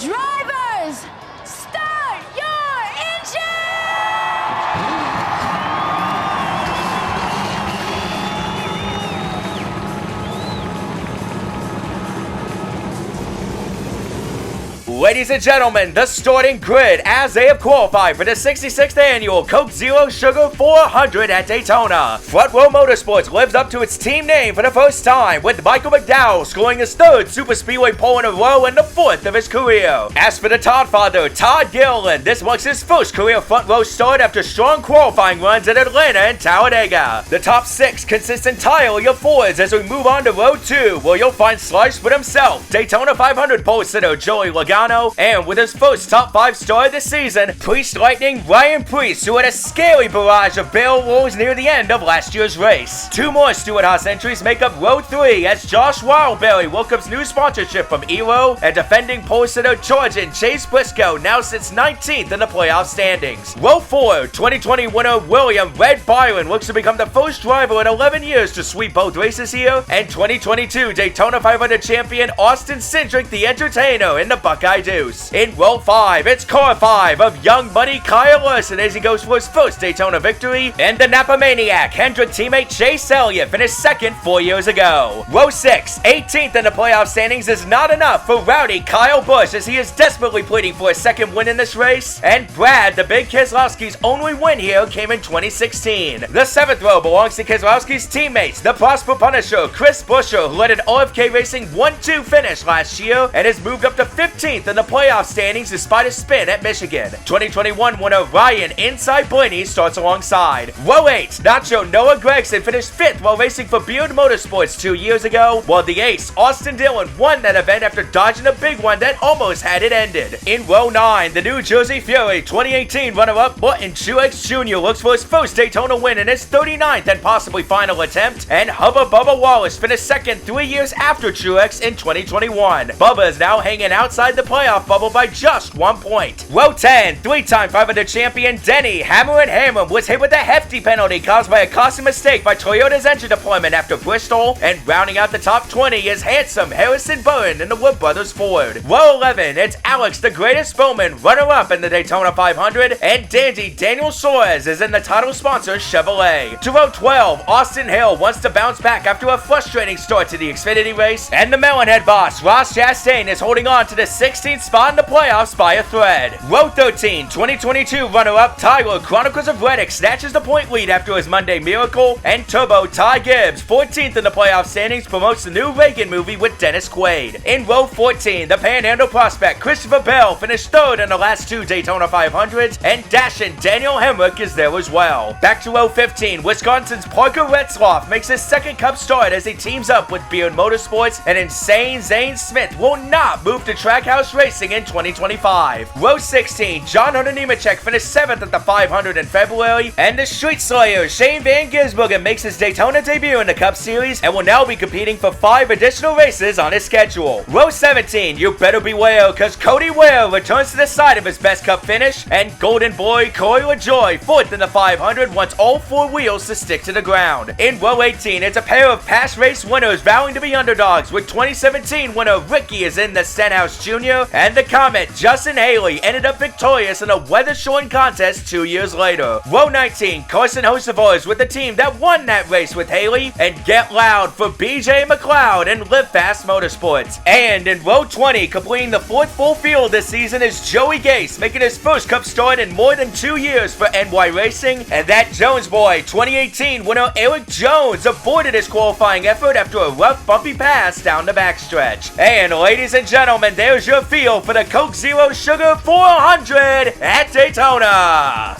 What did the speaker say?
Drivers, start your engine! Ladies and gentlemen, the starting grid as they have qualified for the 66th annual Coke Zero Sugar 400 at Daytona. Front Row Motorsports lives up to its team name for the first time, with Michael McDowell scoring his third Super Speedway pole in a row and the fourth of his career. As for the Todd father, Todd Gilliland, this marks his first career front row start after strong qualifying runs at Atlanta and Talladega. The top six consists entirely of Fords as we move on to row 2, where you'll find Slice with himself, Daytona 500 pole sitter Joey Logano, and with his first top 5 start of the season, Priest Lightning Ryan Priest, who had a scary barrage of barrel rolls near the end of last year's race. 2 more Stewart Haas entries make up row 3 as Josh Wildberry welcomes new sponsorship from ERO, and defending pole sitter Georgian Chase Briscoe now sits 19th in the playoff standings. Row 4, 2020 winner William Red Byron looks to become the first driver in 11 years to sweep both races here, and 2022 Daytona 500 champion Austin Cindric the Entertainer in the Buckeye Deuce. In row 5, it's car 5 of young buddy Kyle Larson as he goes for his first Daytona victory, and the Napa Maniac Hendrick teammate Chase Elliott finished second 4 years ago. Row 6, 18th in the playoff standings is not enough for rowdy Kyle Busch as he is desperately pleading for a second win in this race, and Brad the Big Keselowski's only win here came in 2016. The 7th row belongs to Keselowski's teammates, the Prosper Punisher Chris Buescher, who led an RFK Racing 1-2 finish last year and has moved up to 15th in the playoff standings despite a spin at Michigan. 2021 winner Ryan Inside Blaney starts alongside. Row 8, Nacho Noah Gragson finished 5th while racing for Beard Motorsports 2 years ago, while the ace Austin Dillon won that event after dodging a big one that almost had it ended. In row 9, the New Jersey Fury 2018 runner-up Martin Truex Jr. looks for his first Daytona win in his 39th and possibly final attempt, and Hubba Bubba Wallace finished second 3 years after Truex in 2021. Bubba is now hanging outside the playoff bubble by just 1 point. Row 10, 3-time 500 champion Denny Hammer and Hammer was hit with a hefty penalty caused by a costly mistake by Toyota's engine deployment after Bristol, and rounding out the top 20 is handsome Harrison Burton in the Wood Brothers Ford. Row 11, it's Alex the Greatest Bowman, runner-up in the Daytona 500, and dandy Daniel Suarez is in the title sponsor Chevrolet. To row 12, Austin Hill wants to bounce back after a frustrating start to the Xfinity race, and the Melonhead boss Ross Chastain is holding on to the 16th spot in the playoffs by a thread. Row 13, 2022 runner-up Tyler Chronicles of Reddick snatches the point lead after his Monday miracle, and Turbo Ty Gibbs, 14th in the playoff standings, promotes the new Reagan movie with Dennis Quaid. In row 14, the Panhandle prospect Christopher Bell finished 3rd in the last 2 Daytona 500s, and dashing Daniel Hemrick is there as well. Back to row 15, Wisconsin's Parker Retzlaff makes his second Cup start as he teams up with Beard Motorsports, and insane Zane Smith will not move to Trackhouse Racing in 2025. Row 16, John Hunter Nemechek finished 7th at the 500 in February, and the Street Slayer Shane Van Gisbergen makes his Daytona debut in the Cup Series and will now be competing for 5 additional races on his schedule. Row 17, you better beware because Cody Ware returns to the side of his best Cup finish, and Golden Boy Corey LaJoy 4th in the 500 wants all 4 wheels to stick to the ground. In row 18, it's a pair of past race winners vowing to be underdogs, with 2017 winner Ricky is in the Stenhouse Jr., and the Comet Justin Haley ended up victorious in a weather-shortened contest 2 years later. Row 19, Carson Hocevar is with the team that won that race with Haley, and Get Loud for BJ McLeod and Live Fast Motorsports. And in row 20, completing the 4th full field this season is Joey Gase, making his first Cup start in more than 2 years for NY Racing, and that Jones boy 2018 winner Eric Jones aborted his qualifying effort after a rough bumpy pass down the backstretch. And ladies and gentlemen, there's your feel for the Coke Zero Sugar 400 at Daytona.